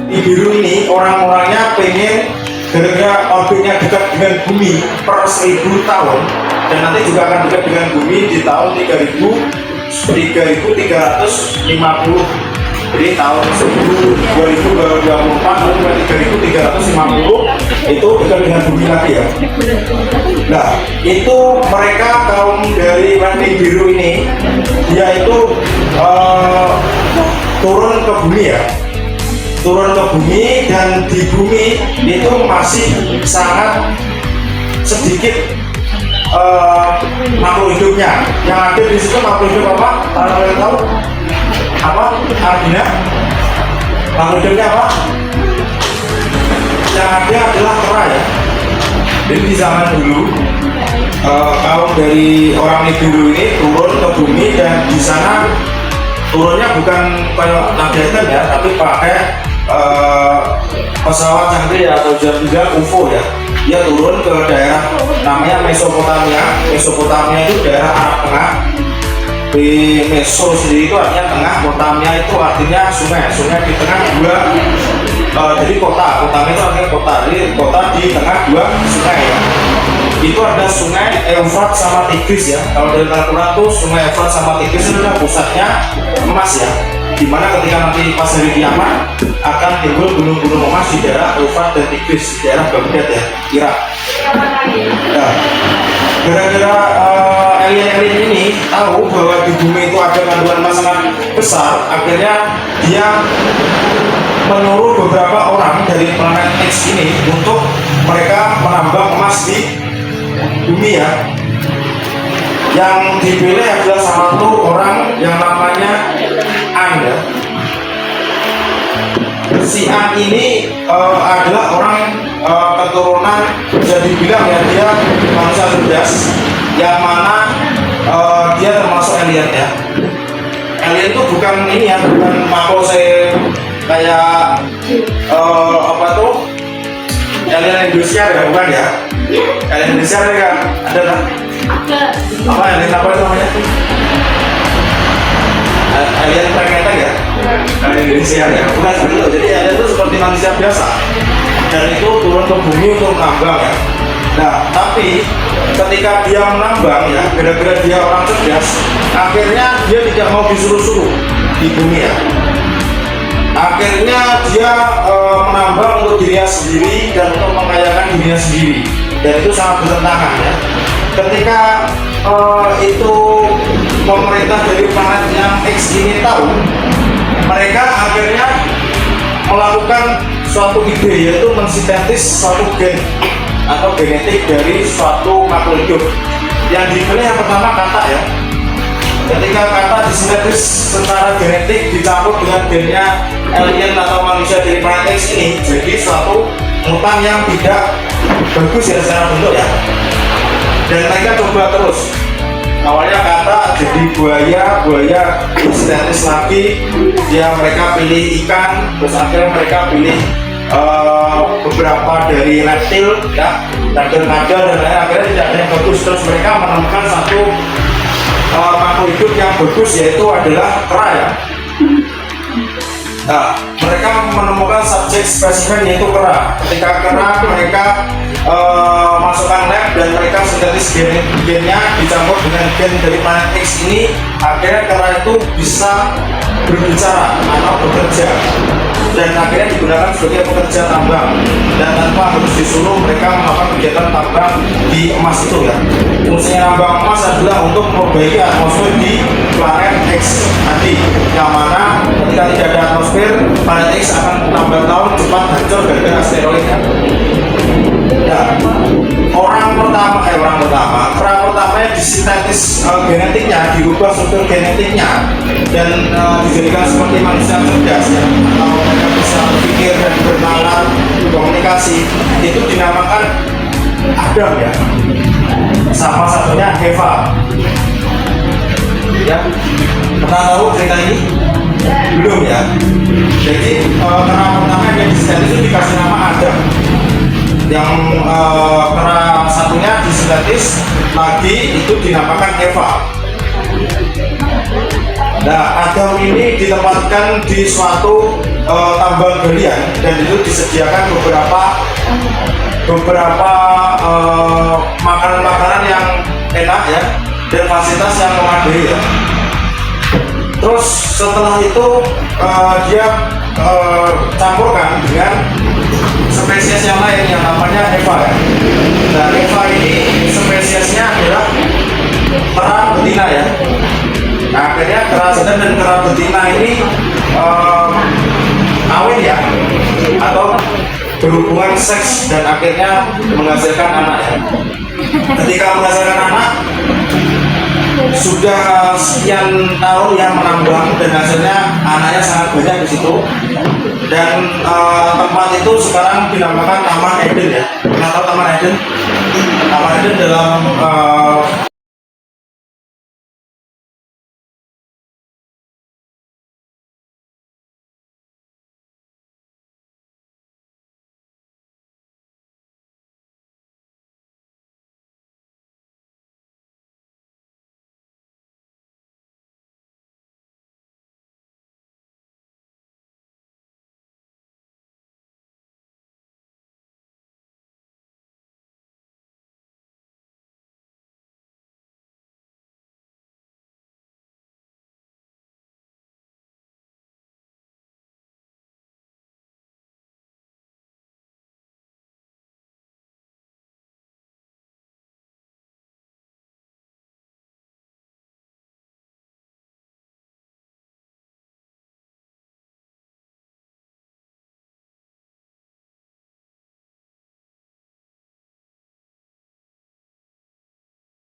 di biru ini orang-orangnya pengen gara-gara orbitnya dekat dengan bumi per 1000 tahun, dan nanti juga akan dekat dengan bumi di tahun 3350. Jadi tahun 2024 sampai 3350 itu dekat dengan bumi lagi ya. Nah, itu mereka kaum dari ranting biru ini, dia itu turun ke bumi ya, turun ke bumi, dan di bumi itu masih sangat sedikit makhluk hidupnya. Yang ada di situ makhluk hidup apa? Kalian tahu apa? Artinya makhluk hidupnya apa? Yang ada adalah kera ya. Jadi di zaman dulu kaum dari orang biru ini turun ke bumi, dan di sana turunnya bukan kayak Nabi Adam ya, tapi pakai pesawat canggih atau juga UFO ya. Dia turun ke daerah namanya Mesopotamia. Mesopotamia itu daerah Arab Tengah. Di Meso sendiri itu artinya tengah, Potamia itu artinya sungai. Sungai di tengah dua, jadi kota. Potamia itu artinya kota. Jadi kota di tengah dua sungai ya. Itu ada sungai Efrat sama Tigris ya. Kalau dari Al-Quran tuh sungai Efrat sama Tigris itu adalah pusatnya emas ya. Dimana ketika nanti pas hari kiamat akan timbul gunung-gunung emas di daerah Efrat dan Tigris, di daerah Baghdad ya, Irak. Nah, gara-gara alien-alien ini tahu bahwa di bumi itu ada kandungan emas sangat besar, akhirnya dia menyuruh beberapa orang dari planet X ini untuk mereka menambang emas di bumi ya. Yang dipilih adalah satu orang yang namanya An ya. Si An ini adalah orang keturunan, bisa dibilang ya, dia manusia cerdas, yang mana dia termasuk alien ya. Alien itu bukan ini ya, bukan makhluk kayak apa tuh, alien Indonesia ya, bukan ya. Alien Indonesia kan ada lah. Apa alien apa itu namanya? Alien planeter ya. Alien Indonesia ya, bukan seperti itu. Jadi alien itu seperti manusia biasa, dan itu turun ke bumi untuk menambang ya. Nah, tapi ketika dia menambang ya, gara-gara dia orang cerdas, akhirnya dia tidak mau disuruh-suruh di bumi ya. Akhirnya dia menambang untuk dirinya sendiri dan untuk mengayakan dirinya sendiri, dan itu sangat bertentangan ya. Ketika itu pemerintah dari planet yang X ini tahu, mereka akhirnya melakukan suatu ide, yaitu mensintetis suatu gen atau genetik dari suatu makhluk hidup. Yang dipilih yang pertama kata ya. Ketika kata disintetis secara genetik dicampur dengan gennya alien atau manusia dari planet X ini, jadi suatu mutan yang tidak bagus ya secara bentuk ya. Dan mereka coba terus. Awalnya kata jadi buaya disintetis lagi, dia mereka pilih ikan, terus akhirnya mereka pilih beberapa dari reptil ya, nada dan lain, akhirnya tidak ada yang bagus. Terus mereka menemukan satu makhluk hidup yang bagus, yaitu adalah kera ya. Nah, mereka menemukan subjek spesimen yaitu kera. Ketika kera mereka masukkan lab dan mereka sintetis gennya dicampur dengan gen dari planet X ini, akhirnya kera itu bisa berbicara atau bekerja, dan akhirnya digunakan sebagai pekerja tambang, dan tanpa harus disuruh mereka melakukan kegiatan tambang di emas itu ya. Fungsinya tambang emas adalah untuk memperbaiki atmosfer di planet X nanti, yang mana ketika tidak ada atmosfer, planet X akan lambat laun cepat hancur gara-gara asteroid ya. Ya, kera pertamanya disintetis genetiknya, dirubah struktur genetiknya, dan dijadikan seperti manusia cerdas ya, atau mereka bisa berpikir dan bernalar, komunikasi. Itu dinamakan Adam ya. Sama satunya Eva. Ya, pernah tahu cerita ini? Belum ya. Jadi kera pertama yang disintetis itu dikasih nama Adam. Yang kera satunya disintetis lagi itu dinamakan Eva. Nah, Adam ini ditempatkan di suatu tambang galian dan itu disediakan beberapa makanan-makanan yang enak ya dan fasilitas yang memadai ya. Terus setelah itu dia campurkan dengan spesies yang lain yang namanya Eva ya. Nah, Eva ini spesiesnya adalah kera betina ya. Nah, akhirnya kera jantan dan kera betina ini kawin ya atau berhubungan seks dan akhirnya menghasilkan anak ya. Ketika menghasilkan anak sudah sekian tahun yang menambang dan hasilnya anaknya sangat banyak di situ dan tempat itu sekarang dinamakan Taman Eden ya. Kenapa Taman Eden? Taman Eden dalam